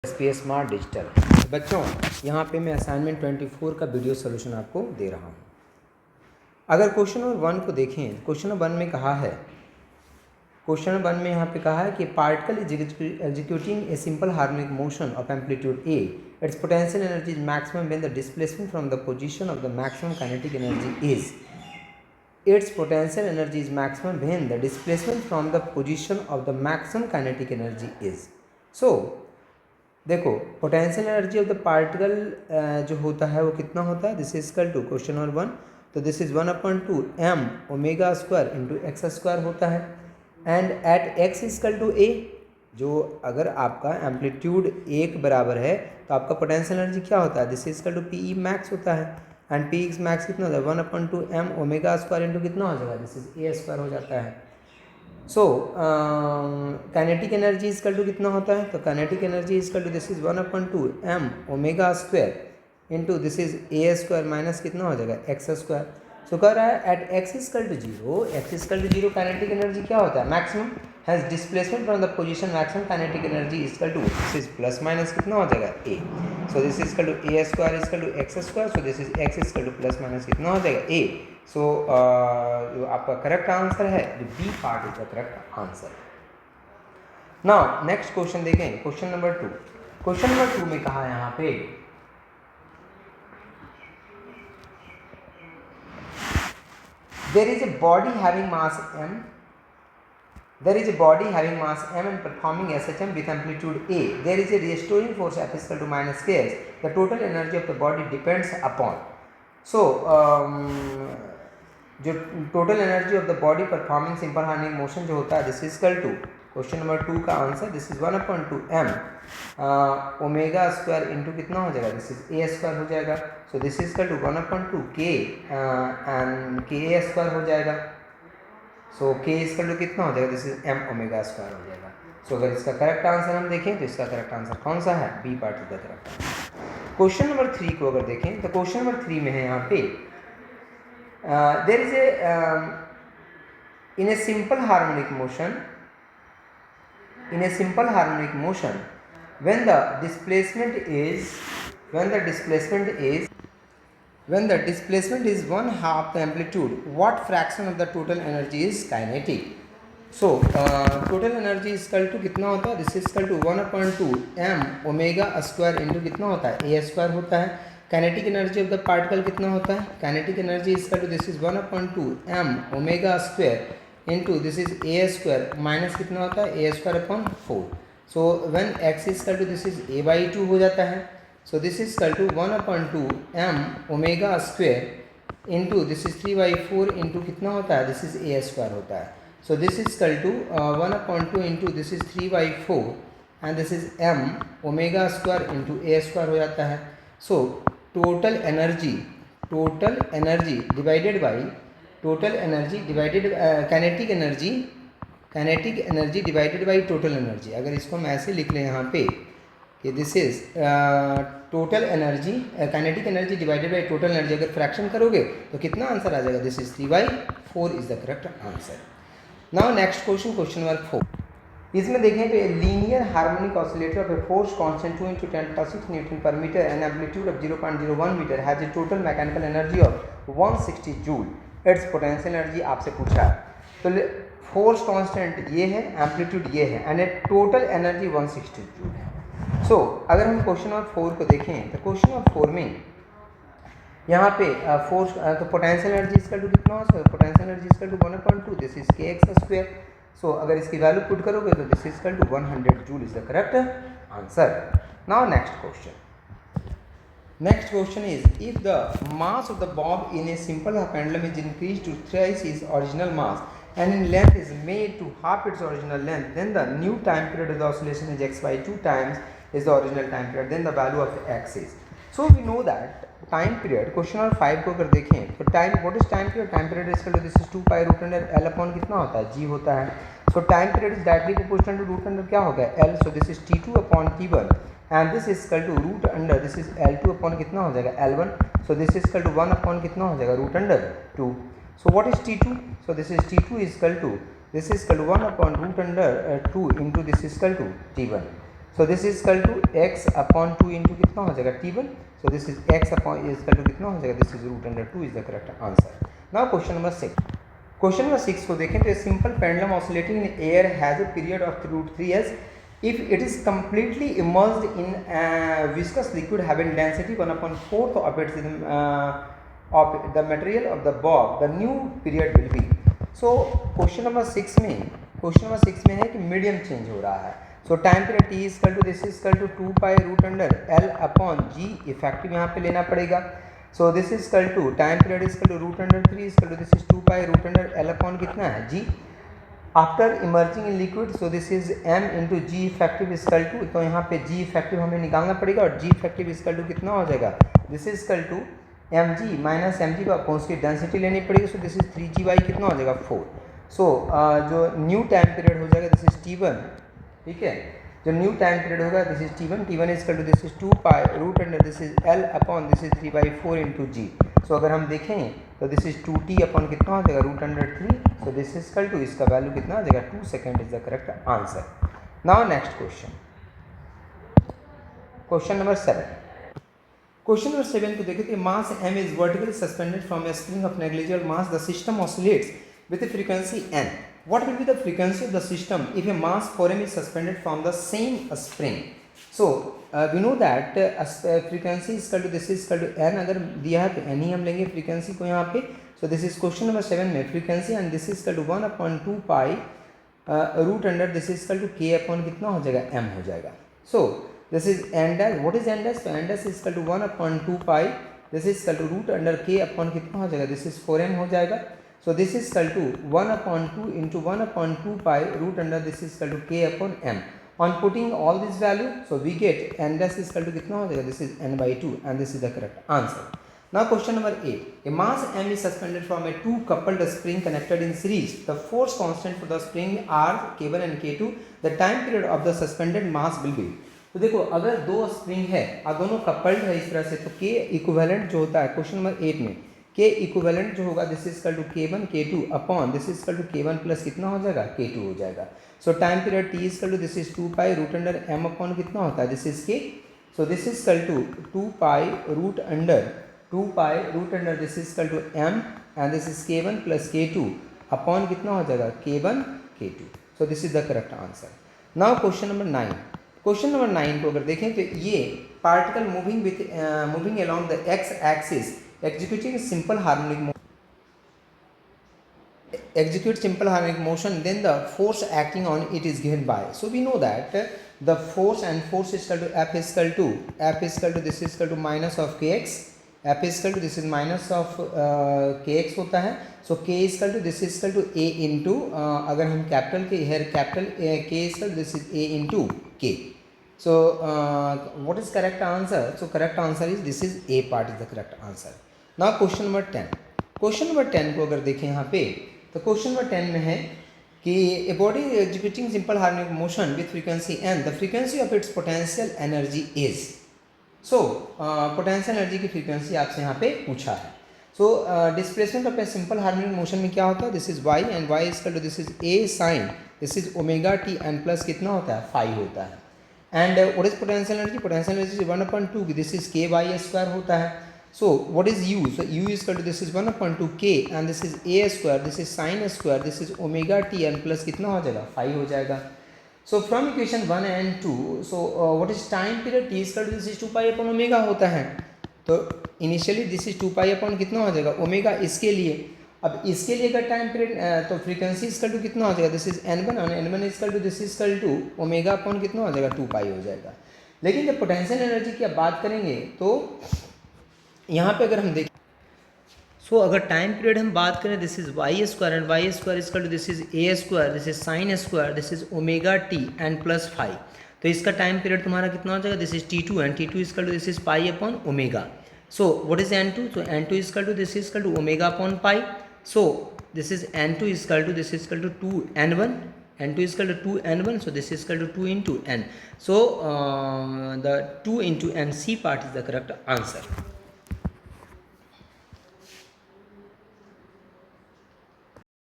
SPA smart digital. बच्चों, यहाँ पे मैं असाइनमेंट 24 का वीडियो सोल्यूशन आपको दे रहा हूँ। अगर क्वेश्चन नंबर 1 को देखें, क्वेश्चन नंबर 1 में कहा है, क्वेश्चन नंबर 1 में यहाँ पे कहा है कि particle is executing A simple harmonic motion of amplitude A, it's potential energy is maximum when the displacement from the position of the maximum kinetic energy is, its potential energy is maximum when the displacement from the position of the maximum kinetic energy is. So देखो, potential energy of the particle जो होता है वो कितना होता है, this is equal to question number 1, तो this is 1/2 m omega square into x square होता है। And at x equal to a, जो अगर आपका एम्पलीट्यूड 1 बराबर है तो आपका पोटेंशियल एनर्जी क्या होता है, this is equal to P E max होता है। एंड पी एक्स मैक्स कितना होता है, 1/2 m ओमेगा स्क्वायर इंटू कितना हो जाएगा, दिस इज ए स्क्वायर हो जाता है। So kinetic energy equal to कितना होता है, तो kinetic energy equal to this is 1/2 m omega square into this is A square minus कितना हो जाएगा, एक्स स्क्वायर। सो कह रहा है at x equal to 0, x equal to 0 kinetic energy क्या होता है, maximum has displacement from the position maximum kinetic energy equal to this is plus minus कितना हो जाएगा a, so this is equal to a square equal to x square, so this is x equal to plus minus कितना हो जाएगा a। सो जो आपका correct answer है, जो B part is the correct answer. Now next question देखें, question number 2। Question number 2 में कहा है यहाँ पे, there is a body having mass m, there is a body having mass m and performing SHM with amplitude a, there is a restoring force F is equal to minus ks, the total energy of the body depends upon, so जो total energy of the body performing simple harmonic motion जो होता है, this is equal to question number 2 का answer, this is 1/2 m omega square into कितना हो जाएगा, this is A square हो जाएगा। So this is equal to 1/2 k and K A square हो जाएगा। सो के इक्वल टू कितना हो जाएगा, this is m omega square हो जाएगा। सो अगर इसका करेक्ट आंसर हम देखें तो इसका करेक्ट आंसर कौन सा है, B part is the correct. Question number 3 को अगर देखें तो क्वेश्चन नंबर 3 में है यहाँ पे, there is a in a simple harmonic motion, in a simple harmonic motion when the displacement is 1/2 the amplitude, what fraction of the total energy is kinetic? So total energy is equal to कितना होता है, this is equal to 1/2 m omega square into कितना होता है, a square होता है। Kinetic energy of the particle कितना होता है, kinetic energy equal to this is 1/2 m omega square into this is A square minus कितना होता है, a square upon 4। So when x equal to this is a/2 हो जाता है, so this is equal to 1/2 m omega square into this is 3/4 into कितना होता है, this is A square होता है। So this is equal to 1/2 into this is 3/4 and this is m omega square into A square हो जाता है। सो total energy divided by kinetic energy divided by total energy। अगर इसको हम ऐसे लिख लें यहाँ पे कि this is total energy, kinetic energy divided by total energy, अगर फ्रैक्शन करोगे तो कितना आंसर आ जाएगा, this is 3/4 is the correct answer. Now next question, question number 4। इसमें देखें तो linear harmonic oscillator of a force constant 2 × 10⁻⁶ newton per metre and amplitude of 0.01 metre has a total mechanical energy of 160 joule, its potential energy आपसे पूछा है। तो force constant ये है, amplitude ये है and A total energy 160 joule है। सो अगर हम क्वेश्चन नंबर 4 को देखें तो क्वेश्चन नंबर 4 में यहाँ पे फोर्स तो पोटेंशियल एनर्जी इक्वल टू कितना हो, potential energy equal to 1/2 this is K x square. So अगर इसकी वैल्यू पुट करोगे तो this is equal to 100 joule is the correct answer. Now next question is, if the mass of the bob in a simple pendulum is increase to thrice is original mass and in length is made to half its original length, then the new time period of the oscillation is x/2 times is the original time period, then the value of x is. So we know that time period, question number 5 को अगर देखें तो time, what is time period, time period equal to this is 2π√L upon कितना होता है, g होता है। So time period is directly proportional to √, क्या हो गया, L, so this is T2 upon T1 and this is equal to √, this is L2 upon कितना हो जाएगा, L1, so this is equal to 1 upon कितना हो जाएगा, √2। So what is T2, so this is T2 is equal to 1 अपॉन √2 into this is equal to T1। So this is equal to x upon 2 into कितना हो जाएगा T1. So this is x upon is equal to कितना हो जाएगा, this is root under 2 is the correct answer. Now question number 6. Question number 6 को देखें तो ए simple pendulum oscillating in air has a period of √3s if it is completely immersed in viscous liquid having density 1/4 of the material of the bob, the new period will be. So question number 6 में है कि medium change हो रहा है. So time period t is equal to this is equal to 2 pi root under l upon g effective यहाँ पे लेना पड़ेगा. So this is equal to time period is equal to root under 3 is equal to this is 2 pi root under l upon कितना है g. After emerging in liquid so this is m into G effective equal to, तो यहाँ पे g effective हमें निकालना पड़ेगा और g effective equal to कितना हो जाएगा, this is equal to mg minus mg पर उसकी डेंसिटी लेनी पड़ेगी. सो दिस इज 3g कितना हो जाएगा 4. सो जो न्यू टाइम पीरियड हो जाएगा दिस इज t1. ठीक है, जो न्यू टाइम पीरियड होगा this is t1 is equal to this is 2 pi root under this is l upon this is 3/4 into g. So अगर हम देखें तो दिस इज 2t अपॉन कितना हो जाएगा root under 3. So this is equal to इसका value कितना आ जाएगा 2 second is the correct answer. Now next question number 7. Question number 7 को देखिए, mass m is vertically suspended from a spring of negligible mass, the system oscillates with a frequency n. What will be the frequency of the system if a mass 4m is suspended from the same spring? So we know that frequency is equal to this is equal to n. अगर दिया है तो n ही हम लेंगे frequency को यहाँ पे. So this is question number 7 में frequency and this is equal to 1/2 pi root under this is equal to k upon कितना हो जाएगा m हो जाएगा. So this is n dash. What is n dash? So n dash is equal to 1/2 pi. This is equal to root under k upon कितना हो जाएगा, this is 4m हो जाएगा. So this is equal to 1/2 into 1/2 pi root under this is equal to k upon m. On putting all this value, so we get n dash is equal to कितना हो जाएगा, this is n/2 and this is the correct answer. Now question number 8. A mass m is suspended from a two coupled spring connected in series. The force constant for the spring are k1 and k2. The time period of the suspended mass will be. तो देखो अगर दो spring है और दोनों coupled है इस तरह से, तो k इक्विवेलेंट जो होता है क्वेश्चन नंबर 8 में k इक्विवेलेंट जो होगा this is equal to k1 k2 upon this is equal to k1 plus कितना हो जाएगा k2 हो जाएगा. So time period t is equal to this is 2 pi root under m upon कितना होता है, this is k. So this is equal to 2 pi root under this is equal to m and this is k1 plus k2 upon कितना हो जाएगा k1 k2. So this is the correct answer. Now question number 9. Question number 9 को अगर देखें तो ये particle moving along the x axis execute simple harmonic motion, then the force acting on it is given by. So we know that the force is equal to F is equal to this is equal to minus of kx. F is equal to this is minus of kx होता है. So k is equal to this is equal to a into अगर हम capital के here capital k is equal to this is a into k. So what is correct answer? So correct answer is this is a part is the correct answer. Now question number 10. Question number 10 को अगर देखें यहाँ पे तो question number 10 में है कि a body executing simple harmonic motion with frequency n, the frequency of its potential energy is. So potential energy की फ्रीक्वेंसी आपसे यहाँ पे पूछा है. So displacement of a simple harmonic motion में क्या होता है, this is y and y is equal to this is a sine this is omega t and plus कितना होता है फाई होता है. And what is potential energy, potential energy 1/2 this is k y square होता है. So what is u? So u is equal to this is 1/2 k and this is a square, this is sin square, this is omega t and plus कितना हो जाएगा 5 हो जाएगा. So from equation 1 and 2, so what is time period t is equal to this is 2 pi upon omega होता है. तो initially this is 2 pi upon कितना हो जाएगा ओमेगा इसके लिए. अब इसके लिए अगर टाइम पीरियड तो फ्रीक्वेंसी इक्वल टू कितना हो जाएगा, दिस इज n1 और n1 equal to this is equal to omega upon कितना हो जाएगा 2 पाई हो जाएगा. लेकिन जब पोटेंशियल एनर्जी की अब बात करेंगे तो यहाँ पे अगर हम देखें सो अगर टाइम पीरियड हम बात करें this is y square and y square equal to this is a square this is sine square this is omega t and plus 5. तो इसका टाइम पीरियड तुम्हारा कितना हो जाएगा, this is t2 and t2 equal to this is pi upon omega. So what is n2, तो n2 equal to this is equal to omega upon pi. So this is n2 equal to this is equal to 2n1 n2 is equal to 2n1, so this is equal to 2 into n. So the 2 into n C part is the correct answer.